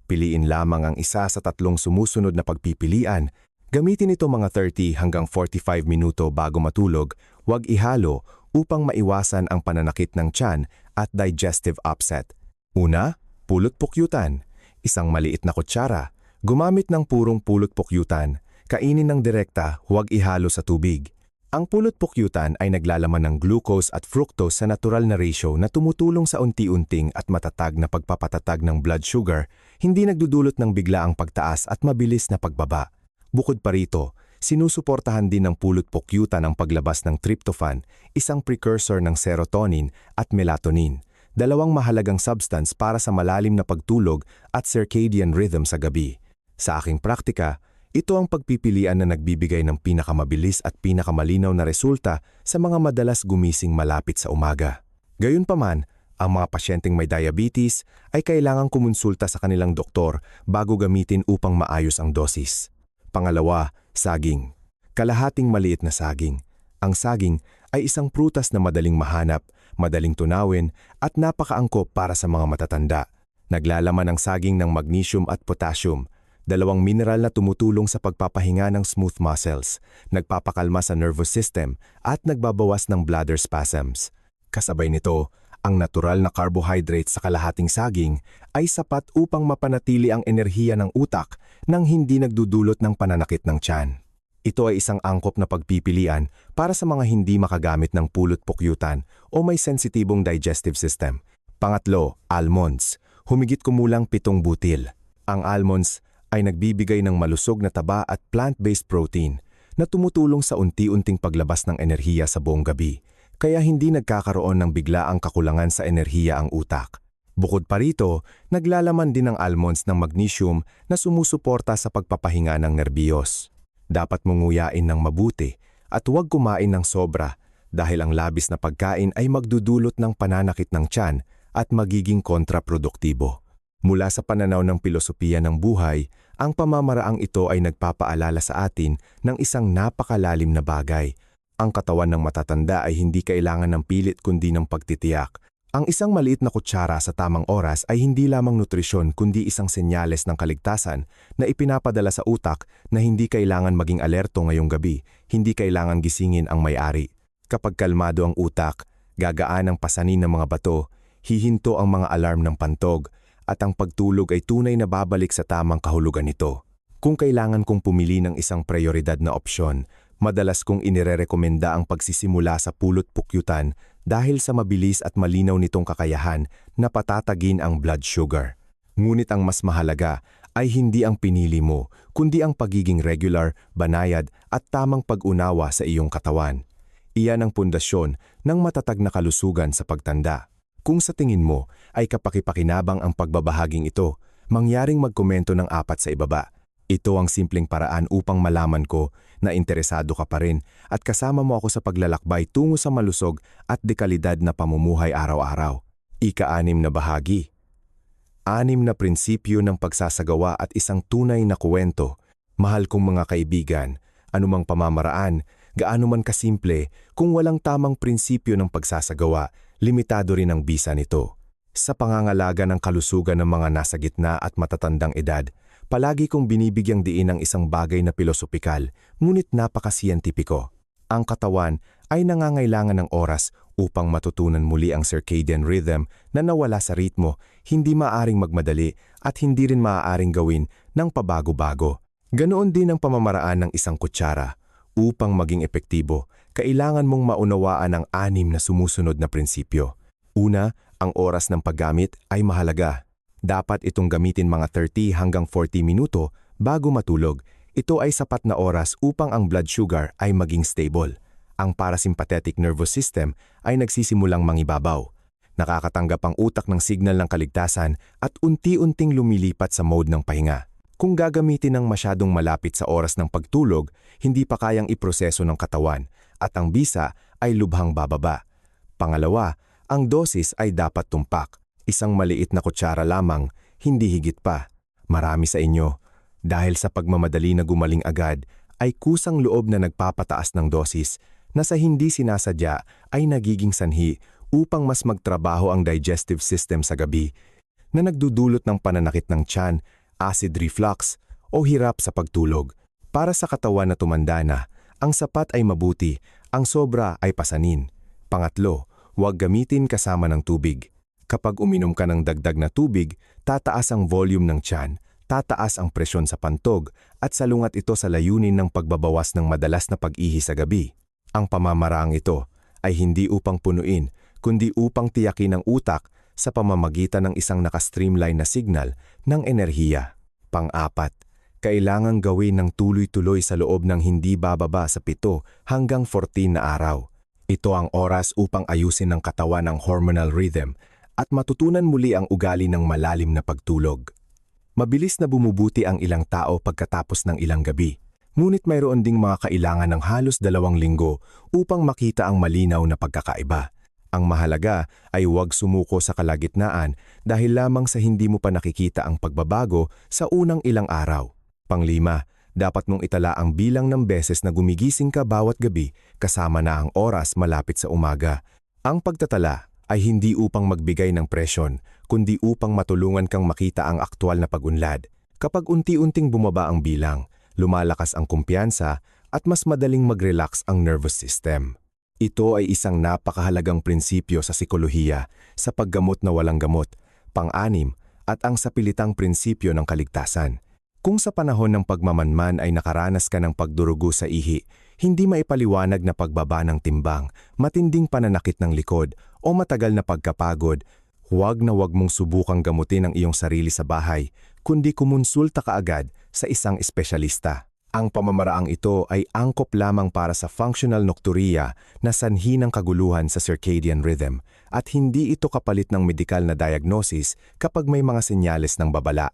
Piliin lamang ang isa sa tatlong sumusunod na pagpipilian. Gamitin ito mga 30 hanggang 45 minuto bago matulog, huwag ihalo upang maiwasan ang pananakit ng tiyan at digestive upset. Una, pulot-pukyutan. Isang maliit na kutsara. Gumamit ng purong pulot-pukyutan, kainin ng direkta, huwag ihalo sa tubig. Ang pulot-pukyutan ay naglalaman ng glucose at fructose sa natural na ratio na tumutulong sa unti-unting at matatag na pagpapatatag ng blood sugar, hindi nagdudulot ng biglaang pagtaas at mabilis na pagbaba. Bukod pa rito, sinusuportahan din ng pulot-pukyutan ang paglabas ng tryptophan, isang precursor ng serotonin at melatonin, dalawang mahalagang substance para sa malalim na pagtulog at circadian rhythm sa gabi. Sa aking praktika, ito ang pagpipilian na nagbibigay ng pinakamabilis at pinakamalinaw na resulta sa mga madalas gumising malapit sa umaga. Gayunpaman, ang mga pasyenteng may diabetes ay kailangang kumonsulta sa kanilang doktor bago gamitin upang maayos ang dosis. Pangalawa, saging. Kalahating maliit na saging. Ang saging ay isang prutas na madaling mahanap, madaling tunawin at napakaangkop para sa mga matatanda. Naglalaman ang saging ng magnesium at potassium, dalawang mineral na tumutulong sa pagpapahinga ng smooth muscles, nagpapakalma sa nervous system at nagbabawas ng bladder spasms. Kasabay nito, ang natural na carbohydrate sa kalahating saging ay sapat upang mapanatili ang enerhiya ng utak nang hindi nagdudulot ng pananakit ng tiyan. Ito ay isang angkop na pagpipilian para sa mga hindi makagamit ng pulot-pukyutan o may sensitibong digestive system. Pangatlo, almonds. Humigit kumulang 7 butil. Ang almonds ay nagbibigay ng malusog na taba at plant-based protein na tumutulong sa unti-unting paglabas ng enerhiya sa buong gabi, kaya hindi nagkakaroon ng biglaang kakulangan sa enerhiya ang utak. Bukod pa rito, naglalaman din ang almonds ng magnesium na sumusuporta sa pagpapahinga ng nerbiyos. Dapat mong nguyain ng mabuti at huwag kumain ng sobra dahil ang labis na pagkain ay magdudulot ng pananakit ng tiyan at magiging kontraproduktibo. Mula sa pananaw ng pilosopiya ng buhay, ang pamamaraang ito ay nagpapaalala sa atin ng isang napakalalim na bagay. Ang katawan ng matatanda ay hindi kailangan ng pilit kundi ng pagtitiyak. Ang isang maliit na kutsara sa tamang oras ay hindi lamang nutrisyon kundi isang senyales ng kaligtasan na ipinapadala sa utak na hindi kailangan maging alerto ngayong gabi, hindi kailangan gisingin ang may-ari. Kapag kalmado ang utak, gagaan ang pasanin ng mga bato, hihinto ang mga alarm ng pantog, at ang pagtulog ay tunay na babalik sa tamang kahulugan nito. Kung kailangan kong pumili ng isang prioridad na opsyon, madalas kong inirerekomenda ang pagsisimula sa pulot-pukyutan dahil sa mabilis at malinaw nitong kakayahan na patatagin ang blood sugar. Ngunit ang mas mahalaga ay hindi ang pinili mo, kundi ang pagiging regular, banayad at tamang pag-unawa sa iyong katawan. Iyan ang pundasyon ng matatag na kalusugan sa pagtanda. Kung sa tingin mo ay kapakipakinabang ang pagbabahaging ito, mangyaring magkomento ng 4 sa ibaba. Ito ang simpleng paraan upang malaman ko na interesado ka pa rin at kasama mo ako sa paglalakbay tungo sa malusog at dekalidad na pamumuhay araw-araw. Ika-6 na bahagi. 6 na prinsipyo ng pagsasagawa at isang tunay na kuwento. Mahal kong mga kaibigan, anumang pamamaraan, gaano man kasimple, kung walang tamang prinsipyo ng pagsasagawa, limitado rin ang bisa nito. Sa pangangalaga ng kalusugan ng mga nasa gitna at matatandang edad, palagi kong binibigyang diin ang isang bagay na pilosopikal, ngunit napakasiyentipiko. Ang katawan ay nangangailangan ng oras upang matutunan muli ang circadian rhythm na nawala sa ritmo, hindi maaaring magmadali at hindi rin maaaring gawin ng pabago-bago. Ganoon din ang pamamaraan ng isang kutsara. Upang maging epektibo, kailangan mong maunawaan ang 6 na sumusunod na prinsipyo. Una, ang oras ng paggamit ay mahalaga. Dapat itong gamitin mga 30 hanggang 40 minuto bago matulog. Ito ay sapat na oras upang ang blood sugar ay maging stable. Ang parasympathetic nervous system ay nagsisimulang mangibabaw. Nakakatanggap ang utak ng signal ng kaligtasan at unti-unting lumilipat sa mode ng pahinga. Kung gagamitin ng masyadong malapit sa oras ng pagtulog, hindi pa kayang iproseso ng katawan at ang bisa ay lubhang bababa. Pangalawa, ang dosis ay dapat tumpak. Isang maliit na kutsara lamang, hindi higit pa. Marami sa inyo, dahil sa pagmamadali na gumaling agad, ay kusang loob na nagpapataas ng dosis na sa hindi sinasadya ay nagiging sanhi upang mas magtrabaho ang digestive system sa gabi na nagdudulot ng pananakit ng tiyan, acid reflux o hirap sa pagtulog. Para sa katawan na tumanda na, ang sapat ay mabuti, ang sobra ay pasanin. Pangatlo, huwag gamitin kasama ng tubig. Kapag uminom ka ng dagdag na tubig, tataas ang volume ng tiyan, tataas ang presyon sa pantog at salungat ito sa layunin ng pagbabawas ng madalas na pag-ihi sa gabi. Ang pamamaraang ito ay hindi upang punuin, kundi upang tiyakin ang utak sa pamamagitan ng isang nakastreamline na signal ng enerhiya. Pang-4, kailangang gawin ng tuloy-tuloy sa loob ng hindi bababa sa 7 hanggang 14 na araw. Ito ang oras upang ayusin ng katawan ang hormonal rhythm at matutunan muli ang ugali ng malalim na pagtulog. Mabilis na bumubuti ang ilang tao pagkatapos ng ilang gabi, ngunit mayroon ding mga kailangan ng halos 2 linggo upang makita ang malinaw na pagkakaiba. Ang mahalaga ay huwag sumuko sa kalagitnaan dahil lamang sa hindi mo pa nakikita ang pagbabago sa unang ilang araw. Pang-5, dapat mong itala ang bilang ng beses na gumigising ka bawat gabi kasama na ang oras malapit sa umaga. Ang pagtatala ay hindi upang magbigay ng presyon, kundi upang matulungan kang makita ang aktwal na pag-unlad. Kapag unti-unting bumaba ang bilang, lumalakas ang kumpiyansa at mas madaling mag-relax ang nervous system. Ito ay isang napakahalagang prinsipyo sa psikolohiya, sa paggamot na walang gamot, pang-6, at ang sapilitang prinsipyo ng kaligtasan. Kung sa panahon ng pagmamanman ay nakaranas ka ng pagdurugo sa ihi, hindi maipaliwanag na pagbaba ng timbang, matinding pananakit ng likod, o matagal na pagkapagod, huwag na huwag mong subukang gamutin ang iyong sarili sa bahay, kundi kumonsulta ka agad sa isang espesyalista. Ang pamamaraang ito ay angkop lamang para sa functional nocturia na sanhi ng kaguluhan sa circadian rhythm at hindi ito kapalit ng medikal na diagnosis kapag may mga senyales ng babala.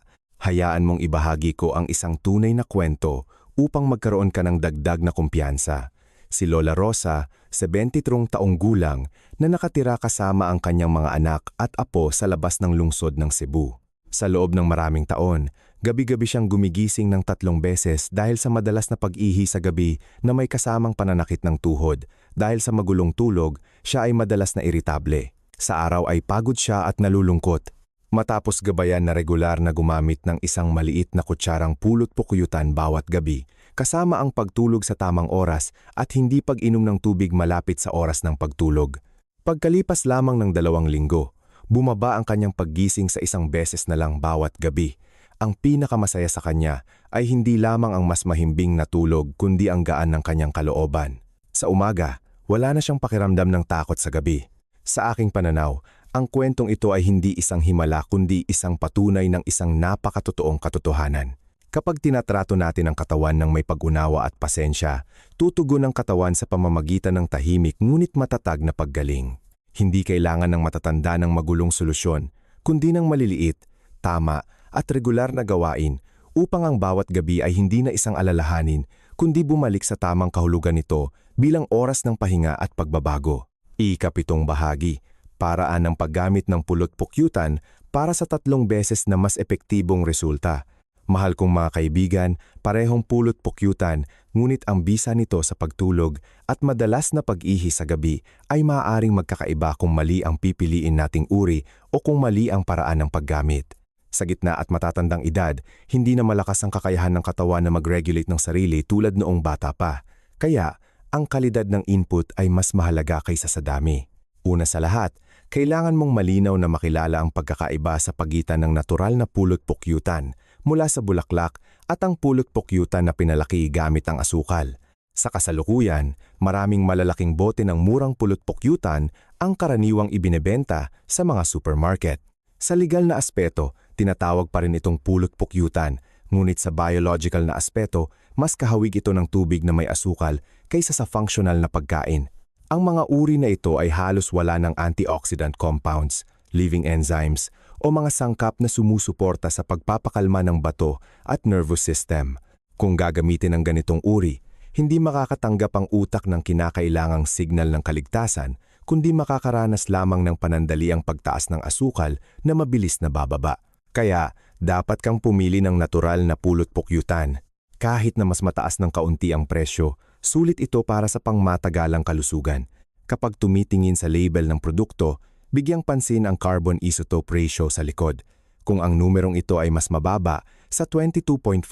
Hayaan mong ibahagi ko ang isang tunay na kwento upang magkaroon ka ng dagdag na kumpiyansa. Si Lola Rosa, 73 taong gulang, na nakatira kasama ang kanyang mga anak at apo sa labas ng lungsod ng Cebu. Sa loob ng maraming taon, gabi-gabi siyang gumigising ng 3 beses dahil sa madalas na pag-ihi sa gabi na may kasamang pananakit ng tuhod. Dahil sa magulong tulog, siya ay madalas na iritable. Sa araw ay pagod siya at nalulungkot. Matapos gabayan na regular na gumamit ng isang maliit na kutsarang pulot pukuyutan bawat gabi, kasama ang pagtulog sa tamang oras at hindi pag-inom ng tubig malapit sa oras ng pagtulog. Pagkalipas lamang ng 2 linggo, bumaba ang kanyang paggising sa 1 beses na lang bawat gabi. Ang pinakamasaya sa kanya ay hindi lamang ang mas mahimbing na tulog kundi ang gaan ng kanyang kalooban. Sa umaga, wala na siyang pakiramdam ng takot sa gabi. Sa aking pananaw, ang kwentong ito ay hindi isang himala kundi isang patunay ng isang napakatotoong katotohanan. Kapag tinatrato natin ang katawan ng may pag-unawa at pasensya, tutugon ang katawan sa pamamagitan ng tahimik ngunit matatag na paggaling. Hindi kailangan ng matatanda ng magulong solusyon, kundi ng maliliit, tama at regular na gawain upang ang bawat gabi ay hindi na isang alalahanin, kundi bumalik sa tamang kahulugan nito bilang oras ng pahinga at pagbabago. Ikapitong bahagi, paraan ng paggamit ng pulot-pukyutan para sa 3 beses na mas epektibong resulta. Mahal kong mga kaibigan, parehong pulot-pukyutan, ngunit ang bisa nito sa pagtulog at madalas na pag-ihi sa gabi ay maaaring magkakaiba kung mali ang pipiliin nating uri o kung mali ang paraan ng paggamit. Sa gitna at matatandang edad, hindi na malakas ang kakayahan ng katawan na mag-regulate ng sarili tulad noong bata pa. Kaya, ang kalidad ng input ay mas mahalaga kaysa sa dami. Una sa lahat, kailangan mong malinaw na makilala ang pagkakaiba sa pagitan ng natural na pulot-pukyutan mula sa bulaklak at ang pulot-pukyutan na pinalaki gamit ang asukal. Sa kasalukuyan, maraming malalaking bote ng murang pulot-pukyutan ang karaniwang ibinebenta sa mga supermarket. Sa legal na aspeto, tinatawag pa rin itong pulot-pukyutan, ngunit sa biological na aspeto, mas kahawig ito ng tubig na may asukal kaysa sa functional na pagkain. Ang mga uri na ito ay halos wala ng antioxidant compounds, living enzymes, o mga sangkap na sumusuporta sa pagpapakalma ng bato at nervous system. Kung gagamitin ang ganitong uri, hindi makakatanggap ang utak ng kinakailangang signal ng kaligtasan, kundi makakaranas lamang ng panandaliang pagtaas ng asukal na mabilis na bababa. Kaya, dapat kang pumili ng natural na pulot-pukyutan. Kahit na mas mataas ng kaunti ang presyo, sulit ito para sa pangmatagalang kalusugan. Kapag tumitingin sa label ng produkto, bigyang pansin ang carbon isotope ratio sa likod. Kung ang numerong ito ay mas mababa sa 22.5,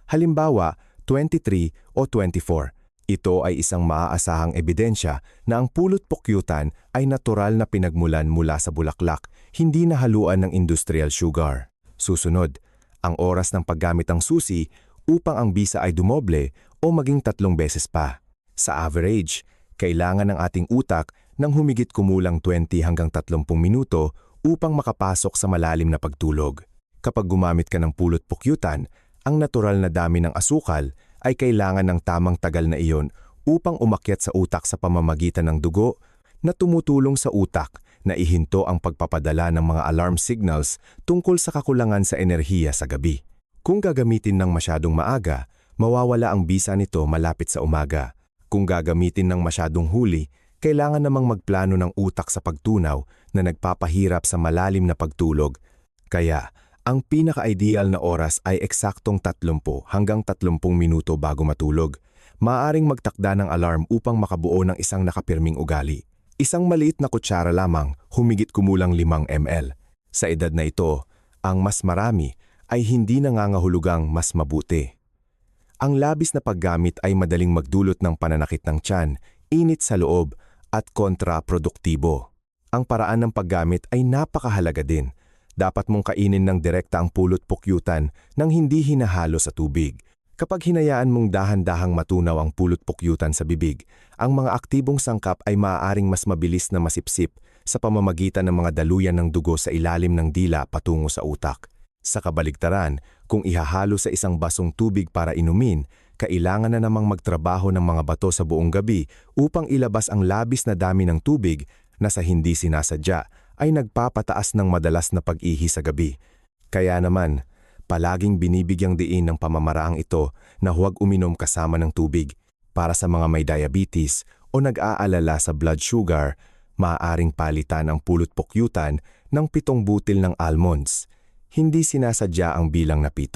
halimbawa 23 o 24, ito ay isang maaasahang ebidensya na ang pulot-pukyutan ay natural na pinagmulan mula sa bulaklak, hindi nahaluan ng industrial sugar. Susunod, ang oras ng paggamit ng susi upang ang bisa ay dumoble o maging 3 beses pa. Sa average, kailangan ng ating utak ng humigit kumulang 20 hanggang 30 minuto upang makapasok sa malalim na pagtulog. Kapag gumamit ka ng pulot-pukyutan, ang natural na dami ng asukal ay kailangan ng tamang tagal na iyon upang umakyat sa utak sa pamamagitan ng dugo na tumutulong sa utak na ihinto ang pagpapadala ng mga alarm signals tungkol sa kakulangan sa enerhiya sa gabi. Kung gagamitin ng masyadong maaga, mawawala ang bisa nito malapit sa umaga. Kung gagamitin ng masyadong huli, kailangan namang magplano ng utak sa pagtunaw na nagpapahirap sa malalim na pagtulog. Kaya, ang pinaka-ideal na oras ay eksaktong 30 hanggang 30 minuto bago matulog. Maaaring magtakda ng alarm upang makabuo ng isang nakapirming ugali. Isang maliit na kutsara lamang, humigit kumulang 5 ml. Sa edad na ito, ang mas marami ay hindi nangangahulugang mas mabuti. Ang labis na paggamit ay madaling magdulot ng pananakit ng tiyan, init sa loob, at kontraproduktibo. Ang paraan ng paggamit ay napakahalaga din. Dapat mong kainin ng direkta ang pulot-pukyutan nang hindi hinahalo sa tubig. Kapag hinayaan mong dahan-dahang matunaw ang pulot-pukyutan sa bibig, ang mga aktibong sangkap ay maaaring mas mabilis na masipsip sa pamamagitan ng mga daluyan ng dugo sa ilalim ng dila patungo sa utak. Sa kabaligtaran, kung ihahalo sa isang basong tubig para inumin, kailangan na namang magtrabaho ng mga bato sa buong gabi upang ilabas ang labis na dami ng tubig na sa hindi sinasadya ay nagpapataas ng madalas na pag-ihi sa gabi. Kaya naman, palaging binibigyang diin ng pamamaraang ito na huwag uminom kasama ng tubig. Para sa mga may diabetes o nag-aalala sa blood sugar, maaaring palitan ang pulot-pukyutan ng 7 butil ng almonds. Hindi sinasadya ang bilang na 7.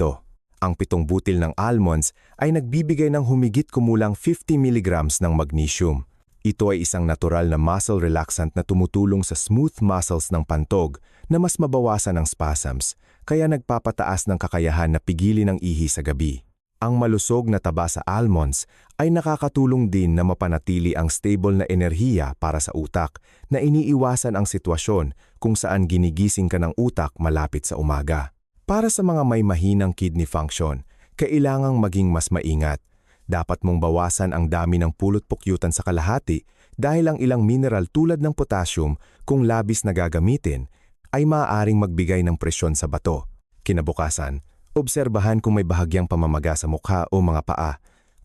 Ang 7 butil ng almonds ay nagbibigay ng humigit kumulang 50 mg ng magnesium. Ito ay isang natural na muscle relaxant na tumutulong sa smooth muscles ng pantog na mas mabawasan ang spasms, kaya nagpapataas ng kakayahan na pigilin ang ihi sa gabi. Ang malusog na taba sa almonds ay nakakatulong din na mapanatili ang stable na enerhiya para sa utak na iniiwasan ang sitwasyon kung saan ginigising ka ng utak malapit sa umaga. Para sa mga may mahinang kidney function, kailangang maging mas maingat. Dapat mong bawasan ang dami ng pulot-pukyutan sa kalahati dahil ang ilang mineral tulad ng potassium kung labis na gagamitin ay maaaring magbigay ng presyon sa bato. Kinabukasan, obserbahan kung may bahagyang pamamaga sa mukha o mga paa.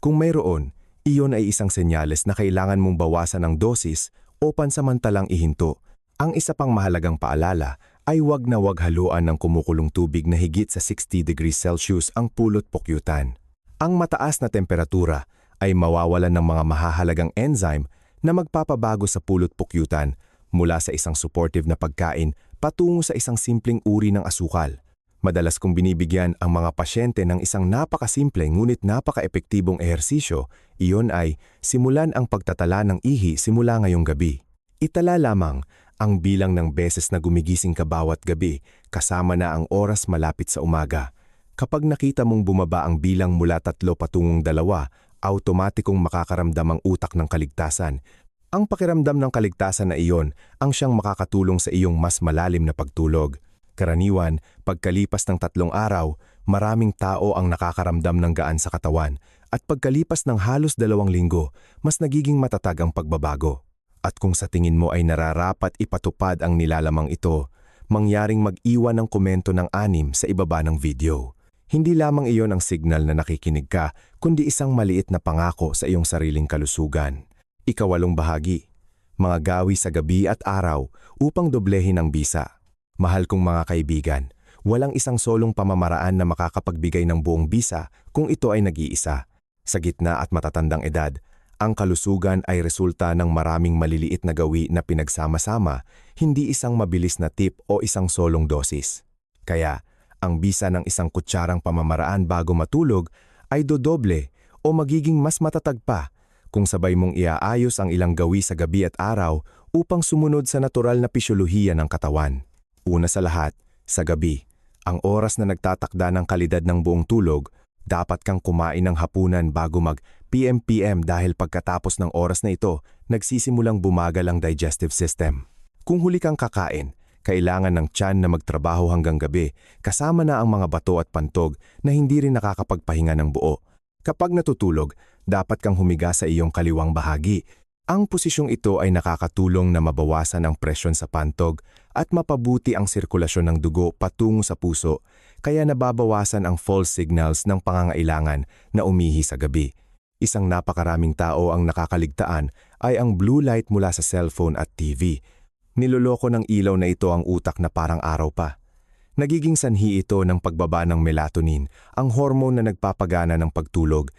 Kung mayroon, iyon ay isang senyales na kailangan mong bawasan ang dosis o pansamantalang ihinto. Ang isa pang mahalagang paalala ay huwag na huwag haluan ng kumukulong tubig na higit sa 60 degrees Celsius ang pulot pukyutan. Ang mataas na temperatura ay mawawalan ng mga mahahalagang enzyme na magpapabago sa pulot pukyutan mula sa isang supportive na pagkain patungo sa isang simpleng uri ng asukal. Madalas kong binibigyan ang mga pasyente ng isang napakasimple ngunit napaka-epektibong ehersisyo, iyon ay simulan ang pagtatala ng ihi simula ngayong gabi. Itala lamang ang bilang ng beses na gumigising ka bawat gabi kasama na ang oras malapit sa umaga. Kapag nakita mong bumaba ang bilang mula 3 patungong 2, automatikong makakaramdam ang utak ng kaligtasan. Ang pakiramdam ng kaligtasan na iyon ang siyang makakatulong sa iyong mas malalim na pagtulog. Karaniwan, pagkalipas ng 3 araw, maraming tao ang nakakaramdam ng gaan sa katawan at pagkalipas ng halos 2 linggo, mas nagiging matatag ang pagbabago. At kung sa tingin mo ay nararapat ipatupad ang nilalamang ito, mangyaring mag-iwan ng komento ng 6 sa ibaba ng video. Hindi lamang iyon ang signal na nakikinig ka, kundi isang maliit na pangako sa iyong sariling kalusugan. Ika-8 bahagi, mga gawi sa gabi at araw upang doblehin ang bisa. Mahal kong mga kaibigan, walang isang solong pamamaraan na makakapagbigay ng buong bisa kung ito ay nag-iisa. Sa gitna at matatandang edad, ang kalusugan ay resulta ng maraming maliliit na gawi na pinagsama-sama, hindi isang mabilis na tip o isang solong dosis. Kaya, ang bisa ng isang kutsarang pamamaraan bago matulog ay dodoble o magiging mas matatag pa kung sabay mong iaayos ang ilang gawi sa gabi at araw upang sumunod sa natural na pisyolohiya ng katawan. Una sa lahat, sa gabi, ang oras na nagtatakda ng kalidad ng buong tulog, dapat kang kumain ng hapunan bago mag-PM dahil pagkatapos ng oras na ito, nagsisimulang bumagal ang digestive system. Kung huli kang kakain, kailangan ng tiyan na magtrabaho hanggang gabi, kasama na ang mga bato at pantog na hindi rin nakakapagpahinga ng buo. Kapag natutulog, dapat kang humiga sa iyong kaliwang bahagi. Ang posisyong ito ay nakakatulong na mabawasan ang presyon sa pantog at mapabuti ang sirkulasyon ng dugo patungo sa puso, kaya nababawasan ang false signals ng pangangailangan na umihi sa gabi. Isang napakaraming tao ang nakakaligtaan ay ang blue light mula sa cellphone at TV. Niloloko ng ilaw na ito ang utak na parang araw pa. Nagiging sanhi ito ng pagbaba ng melatonin, ang hormone na nagpapagana ng pagtulog.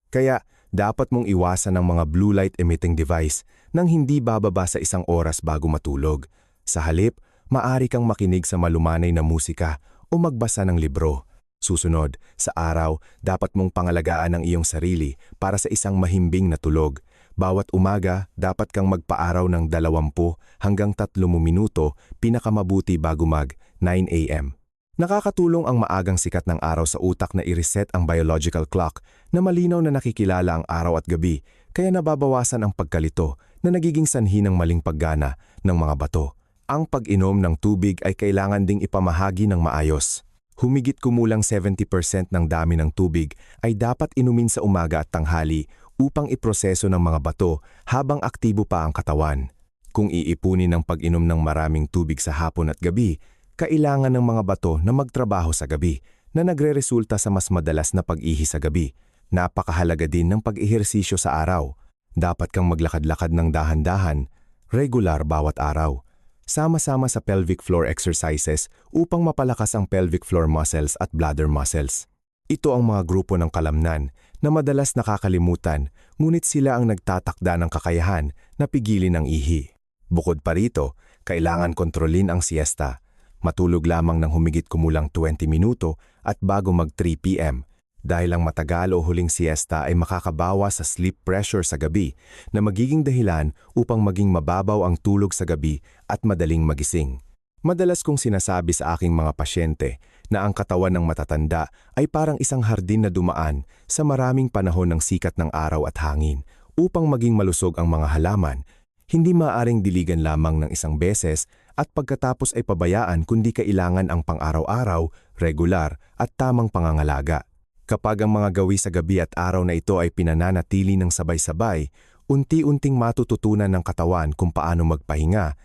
Kaya dapat mong iwasan ang mga blue light emitting device nang hindi bababa sa 1 oras bago matulog. Sa halip, maari kang makinig sa malumanay na musika o magbasa ng libro. Susunod, sa araw, dapat mong pangalagaan ang iyong sarili para sa isang mahimbing na tulog. Bawat umaga, dapat kang magpaaraw ng 20 hanggang 30 minuto, pinakamabuti bago mag-9 AM. Nakakatulong ang maagang sikat ng araw sa utak na i-reset ang biological clock na malinaw na nakikilala ang araw at gabi, kaya nababawasan ang pagkalito na nagiging sanhi ng maling paggana ng mga bato. Ang pag-inom ng tubig ay kailangan ding ipamahagi ng maayos. Humigit kumulang 70% ng dami ng tubig ay dapat inumin sa umaga at tanghali upang iproseso ng mga bato habang aktibo pa ang katawan. Kung iipunin ang pag-inom ng maraming tubig sa hapon at gabi, kailangan ng mga bato na magtrabaho sa gabi na nagreresulta sa mas madalas na pag-ihi sa gabi. Napakahalaga din ng pag-ehersisyo sa araw. Dapat kang maglakad-lakad ng dahan-dahan, regular bawat araw. Sama-sama sa pelvic floor exercises upang mapalakas ang pelvic floor muscles at bladder muscles. Ito ang mga grupo ng kalamnan na madalas nakakalimutan, ngunit sila ang nagtatakda ng kakayahan na pigilin ang ihi. Bukod pa rito, kailangan kontrolin ang siesta. Matulog lamang ng humigit kumulang 20 minuto at bago mag-3 PM dahil ang matagal o huling siesta ay makakabawa sa sleep pressure sa gabi na magiging dahilan upang maging mababaw ang tulog sa gabi at madaling magising. Madalas kong sinasabi sa aking mga pasyente na ang katawan ng matatanda ay parang isang hardin na dumaan sa maraming panahon ng sikat ng araw at hangin. Upang maging malusog ang mga halaman, hindi maaaring diligan lamang ng isang beses at pagkatapos ay pabayaan kundi kailangan ang pang-araw-araw, regular at tamang pangangalaga. Kapag ang mga gawi sa gabi at araw na ito ay pinananatili ng sabay-sabay, unti-unting matututunan ng katawan kung paano magpahinga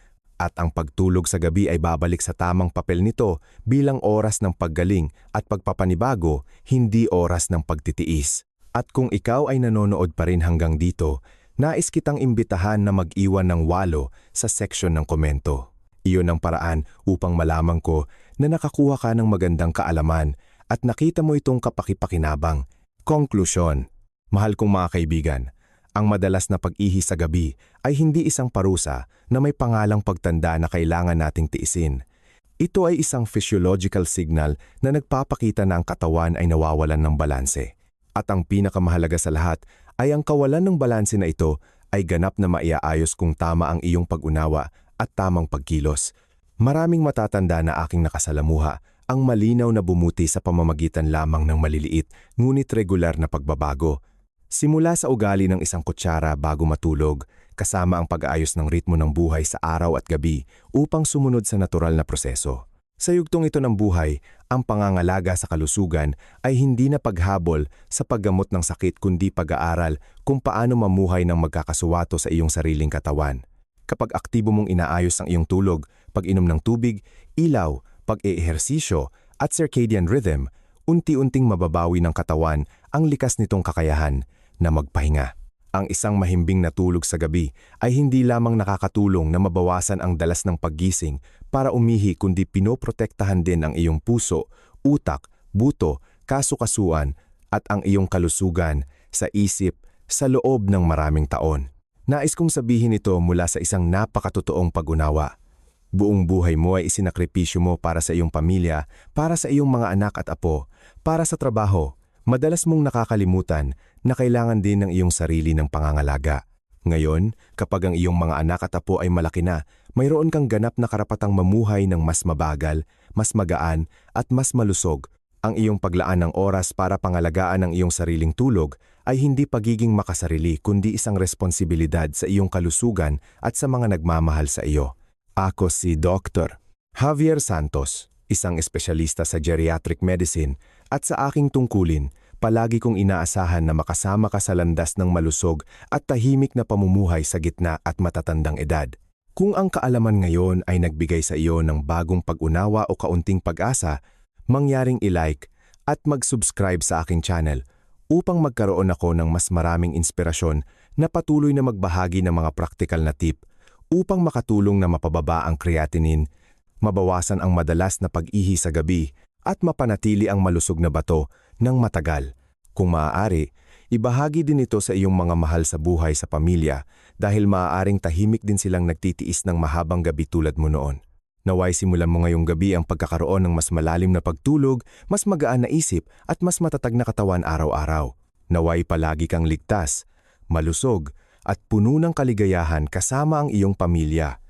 at ang pagtulog sa gabi ay babalik sa tamang papel nito bilang oras ng paggaling at pagpapanibago, hindi oras ng pagtitiis. At kung ikaw ay nanonood pa rin hanggang dito, nais kitang imbitahan na mag-iwan ng 8 sa section ng komento. Iyon ang paraan upang malaman ko na nakakuha ka ng magandang kaalaman at nakita mo itong kapakipakinabang. Konklusyon. Mahal kong mga kaibigan, ang madalas na pag-ihi sa gabi ay hindi isang parusa na may pangalang pagtanda na kailangan nating tiisin. Ito ay isang physiological signal na nagpapakita na ang katawan ay nawawalan ng balanse. At ang pinakamahalaga sa lahat ay ang kawalan ng balanse na ito ay ganap na maiaayos kung tama ang iyong pag-unawa at tamang pagkilos. Maraming matatanda na aking nakasalamuha ang malinaw na bumuti sa pamamagitan lamang ng maliliit ngunit regular na pagbabago. Simula sa ugali ng isang kutsara bago matulog, kasama ang pag-aayos ng ritmo ng buhay sa araw at gabi upang sumunod sa natural na proseso. Sa yugtong ito ng buhay, ang pangangalaga sa kalusugan ay hindi na paghabol sa paggamot ng sakit kundi pag-aaral kung paano mamuhay ng magkakasuwato sa iyong sariling katawan. Kapag aktibo mong inaayos ang iyong tulog, pag-inom ng tubig, ilaw, pag-eehersisyo at circadian rhythm, unti-unting mababawi ng katawan ang likas nitong kakayahan na magpahinga. Ang isang mahimbing na tulog sa gabi ay hindi lamang nakakatulong na mabawasan ang dalas ng paggising para umihi kundi pinoprotektahan din ang iyong puso, utak, buto, kasukasuan at ang iyong kalusugan sa isip sa loob ng maraming taon. Nais kong sabihin ito mula sa isang napakatotoong pag-unawa. Buong buhay mo ay isinakripisyo mo para sa iyong pamilya, para sa iyong mga anak at apo, para sa trabaho. Madalas mong nakakalimutan na kailangan din ng iyong sarili ng pangangalaga. Ngayon, kapag ang iyong mga anak at apo ay malaki na, mayroon kang ganap na karapatang mamuhay ng mas mabagal, mas magaan at mas malusog. Ang iyong paglaan ng oras para pangalagaan ang iyong sariling tulog ay hindi pagiging makasarili kundi isang responsibilidad sa iyong kalusugan at sa mga nagmamahal sa iyo. Ako si Dr. Javier Santos, isang espesyalista sa geriatric medicine at sa aking tungkulin, palagi kong inaasahan na makasama ka sa landas ng malusog at tahimik na pamumuhay sa gitna at matatandang edad. Kung ang kaalaman ngayon ay nagbigay sa iyo ng bagong pag-unawa o kaunting pag-asa, mangyaring i-like at mag-subscribe sa aking channel upang magkaroon ako ng mas maraming inspirasyon na patuloy na magbahagi ng mga praktikal na tip upang makatulong na mapababa ang creatinine, mabawasan ang madalas na pag-ihi sa gabi at mapanatili ang malusog na bato ng matagal. Kung maaari, ibahagi din ito sa iyong mga mahal sa buhay sa pamilya dahil maaaring tahimik din silang nagtitiis ng mahabang gabi tulad mo noon. Naway simulan mo ngayong gabi ang pagkakaroon ng mas malalim na pagtulog, mas magaan na isip at mas matatag na katawan araw-araw. Naway palagi kang ligtas, malusog at puno ng kaligayahan kasama ang iyong pamilya.